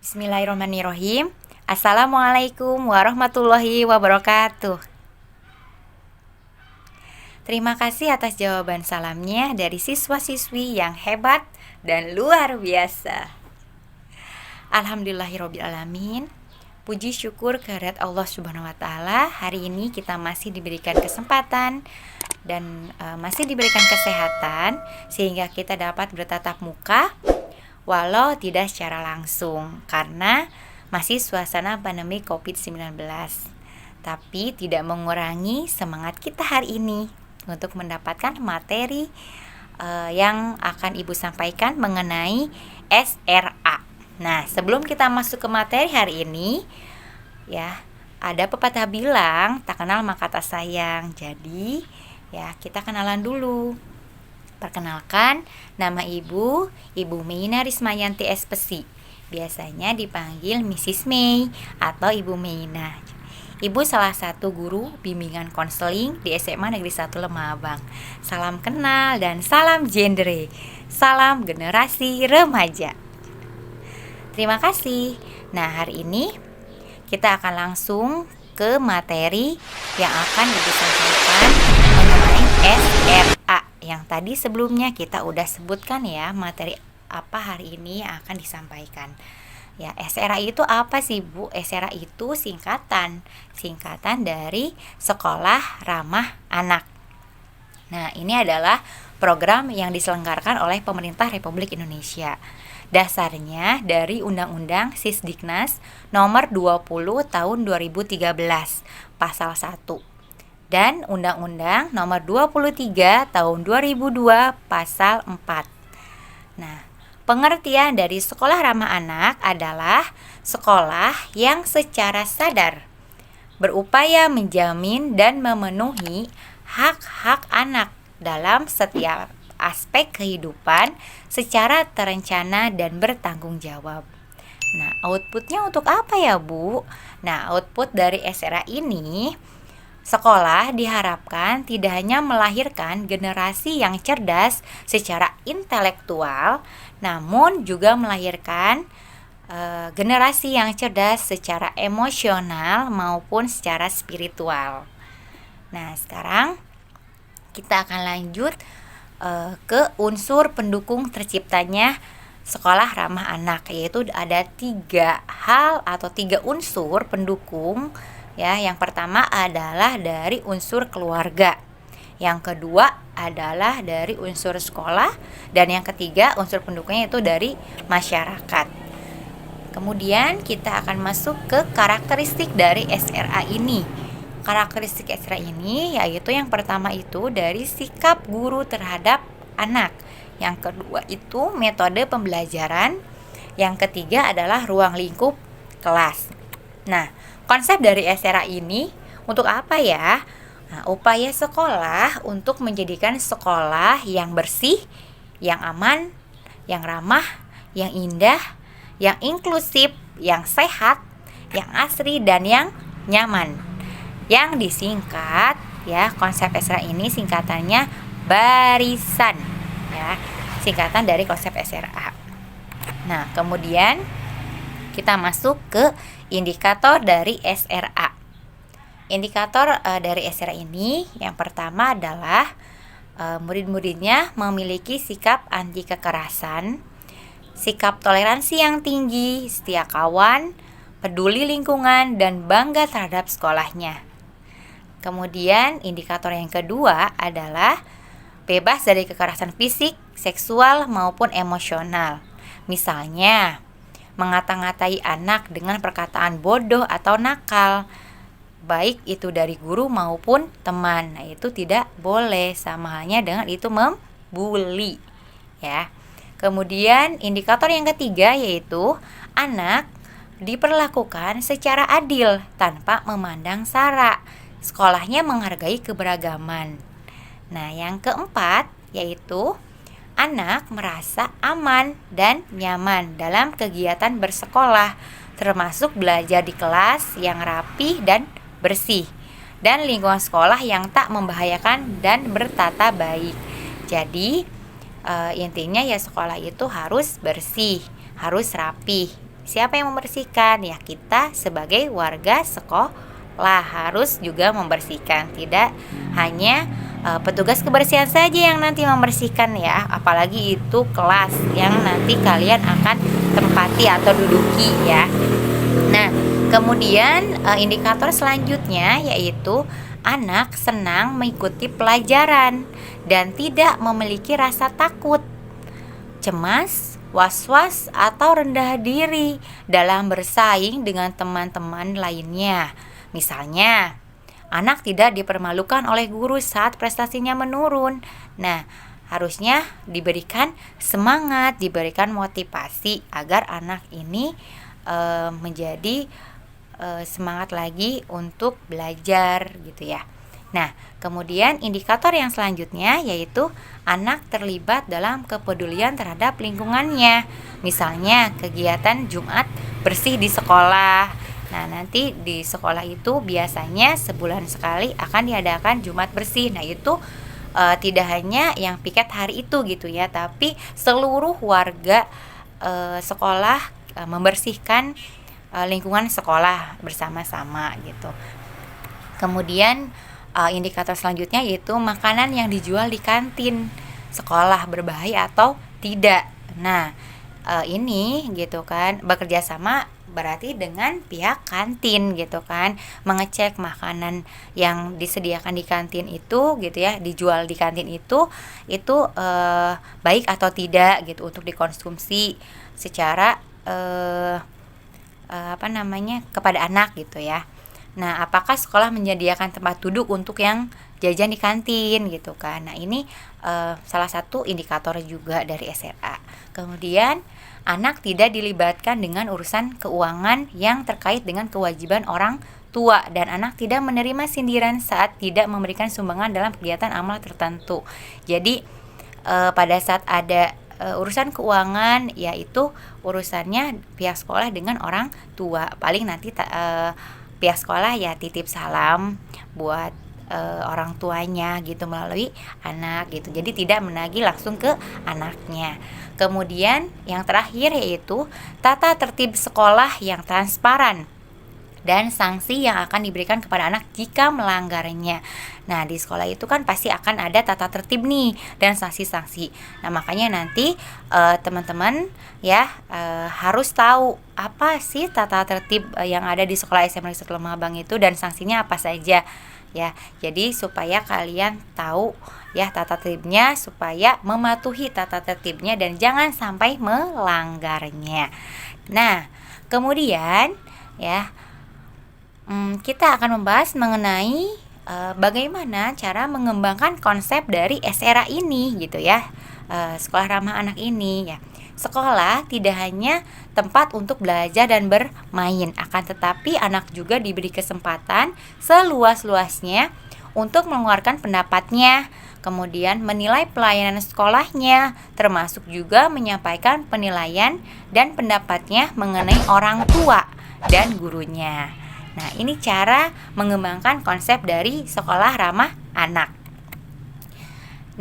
Bismillahirrahmanirrahim. Assalamualaikum warahmatullahi wabarakatuh. Terima kasih atas jawaban salamnya dari siswa-siswi yang hebat dan luar biasa. Alhamdulillahirrabbilalamin. Puji syukur kehadirat Allah Subhanahu wa Ta'ala. Hari ini kita masih diberikan kesempatan dan masih diberikan kesehatan sehingga kita dapat bertatap muka walau tidak secara langsung karena masih suasana pandemi COVID-19. Tapi tidak mengurangi semangat kita hari ini untuk mendapatkan materi yang akan Ibu sampaikan mengenai SRA. Nah, sebelum kita masuk ke materi hari ini, ya, ada pepatah bilang, tak kenal maka tak sayang. Jadi, ya, kita kenalan dulu. Perkenalkan, nama Ibu Meina Rismayanti Espesi. Biasanya dipanggil Mrs. May atau Ibu Meina. Ibu salah satu guru bimbingan konseling di SMA Negeri 1 Lemabang. Salam kenal dan salam genre. Salam generasi remaja. Terima kasih. Nah, hari ini kita akan langsung ke materi yang akan Ibu sampaikan mengenai SRA. Yang tadi sebelumnya kita udah sebutkan ya materi apa hari ini yang akan disampaikan. Ya, SRA itu apa sih, Bu? SRA itu singkatan dari Sekolah Ramah Anak. Nah, ini adalah program yang diselenggarakan oleh pemerintah Republik Indonesia. Dasarnya dari Undang-Undang Sisdiknas nomor 20 tahun 2013 pasal 1 dan Undang-Undang nomor 23 tahun 2002 pasal 4. Nah, pengertian dari sekolah ramah anak adalah sekolah yang secara sadar berupaya menjamin dan memenuhi hak-hak anak dalam setiap aspek kehidupan secara terencana dan bertanggung jawab. Nah, outputnya untuk apa ya, Bu? Nah, output dari SRA ini, sekolah diharapkan tidak hanya melahirkan generasi yang cerdas secara intelektual, namun juga melahirkan generasi yang cerdas secara emosional maupun secara spiritual. Nah, sekarang kita akan lanjut ke unsur pendukung terciptanya sekolah ramah anak, yaitu ada 3 hal atau 3 unsur pendukung. Ya, yang pertama adalah dari unsur keluarga. Yang kedua adalah dari unsur sekolah dan yang ketiga unsur pendukungnya itu dari masyarakat. Kemudian kita akan masuk ke karakteristik dari SRA ini. Karakteristik SRA ini yaitu yang pertama itu dari sikap guru terhadap anak. Yang kedua itu metode pembelajaran. Yang ketiga adalah ruang lingkup kelas. Nah, konsep dari SRA ini untuk apa ya? Nah, upaya sekolah untuk menjadikan sekolah yang bersih, yang aman, yang ramah, yang indah, yang inklusif, yang sehat, yang asri, dan yang nyaman. Yang disingkat, ya, konsep SRA ini singkatannya barisan, ya, singkatan dari konsep SRA. Nah, kemudian kita masuk ke indikator dari SRA. Indikator dari SRA ini yang pertama adalah murid-muridnya memiliki sikap anti kekerasan, sikap toleransi yang tinggi, setia kawan, peduli lingkungan, dan bangga terhadap sekolahnya. Kemudian indikator yang kedua adalah bebas dari kekerasan fisik, seksual, maupun emosional. Misalnya, mengata-ngatai anak dengan perkataan bodoh atau nakal, baik itu dari guru maupun teman. Nah, itu tidak boleh, sama halnya dengan itu membuli, ya. Kemudian indikator yang ketiga yaitu anak diperlakukan secara adil tanpa memandang sara. Sekolahnya menghargai keberagaman. Nah, yang keempat yaitu anak merasa aman dan nyaman dalam kegiatan bersekolah, termasuk belajar di kelas yang rapi dan bersih, dan lingkungan sekolah yang tak membahayakan dan bertata baik. Jadi intinya ya sekolah itu harus bersih, harus rapi, Siapa yang membersihkan? Ya kita sebagai warga sekolah harus juga membersihkan. Tidak hanya petugas kebersihan saja yang nanti membersihkan ya, apalagi itu kelas yang nanti kalian akan tempati atau duduki ya. Nah, kemudian indikator selanjutnya yaitu anak senang mengikuti pelajaran dan tidak memiliki rasa takut, cemas, was-was, atau rendah diri dalam bersaing dengan teman-teman lainnya. Misalnya, anak tidak dipermalukan oleh guru saat prestasinya menurun. Nah, harusnya diberikan semangat, diberikan motivasi agar anak ini menjadi semangat lagi untuk belajar gitu ya. Nah, kemudian indikator yang selanjutnya yaitu anak terlibat dalam kepedulian terhadap lingkungannya. Misalnya kegiatan Jumat bersih di sekolah. Nah, nanti di sekolah itu biasanya sebulan sekali akan diadakan Jumat bersih. Nah, itu tidak hanya yang piket hari itu gitu ya, tapi seluruh warga sekolah membersihkan lingkungan sekolah bersama-sama gitu. Kemudian indikator selanjutnya yaitu makanan yang dijual di kantin sekolah berbahaya atau tidak. Nah, ini gitu kan bekerja sama berarti dengan pihak kantin gitu kan, mengecek makanan yang disediakan di kantin itu gitu ya, dijual di kantin itu baik atau tidak gitu untuk dikonsumsi secara kepada anak gitu ya. Nah, apakah sekolah menyediakan tempat duduk untuk yang jajan di kantin gitu kan. Nah, ini salah satu indikator juga dari SRA. Kemudian anak tidak dilibatkan dengan urusan keuangan yang terkait dengan kewajiban orang tua, dan anak tidak menerima sindiran saat tidak memberikan sumbangan dalam kegiatan amal tertentu. Jadi pada saat ada urusan keuangan, yaitu urusannya pihak sekolah dengan orang tua. Paling nanti pihak sekolah ya titip salam buat orang tuanya gitu melalui anak gitu. Jadi tidak menagih langsung ke anaknya. Kemudian yang terakhir yaitu tata tertib sekolah yang transparan dan sanksi yang akan diberikan kepada anak jika melanggarnya. Nah, di sekolah itu kan pasti akan ada tata tertib nih dan sanksi-sanksi. Nah, makanya nanti teman-teman ya harus tahu apa sih tata tertib yang ada di sekolah SMA Negeri 1 Lemah Abang itu dan sanksinya apa saja ya. Jadi supaya kalian tahu ya tata tertibnya, supaya mematuhi tata tertibnya dan jangan sampai melanggarnya. Nah, kemudian ya kita akan membahas mengenai bagaimana cara mengembangkan konsep dari SRA ini gitu ya, sekolah ramah anak ini ya. Sekolah tidak hanya tempat untuk belajar dan bermain, akan tetapi anak juga diberi kesempatan seluas-luasnya untuk mengeluarkan pendapatnya, kemudian menilai pelayanan sekolahnya, termasuk juga menyampaikan penilaian dan pendapatnya mengenai orang tua dan gurunya. Nah, ini cara mengembangkan konsep dari sekolah ramah anak.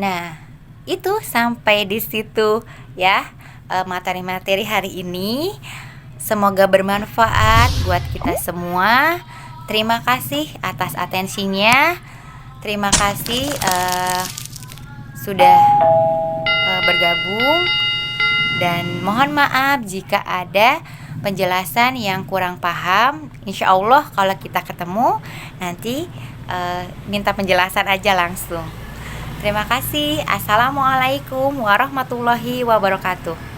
Nah, itu sampai di situ ya materi-materi hari ini. Semoga bermanfaat buat kita semua. Terima kasih atas atensinya. Terima kasih sudah bergabung, dan mohon maaf jika ada penjelasan yang kurang paham. Insya Allah kalau kita ketemu nanti minta penjelasan aja langsung. Terima kasih. Assalamualaikum warahmatullahi wabarakatuh.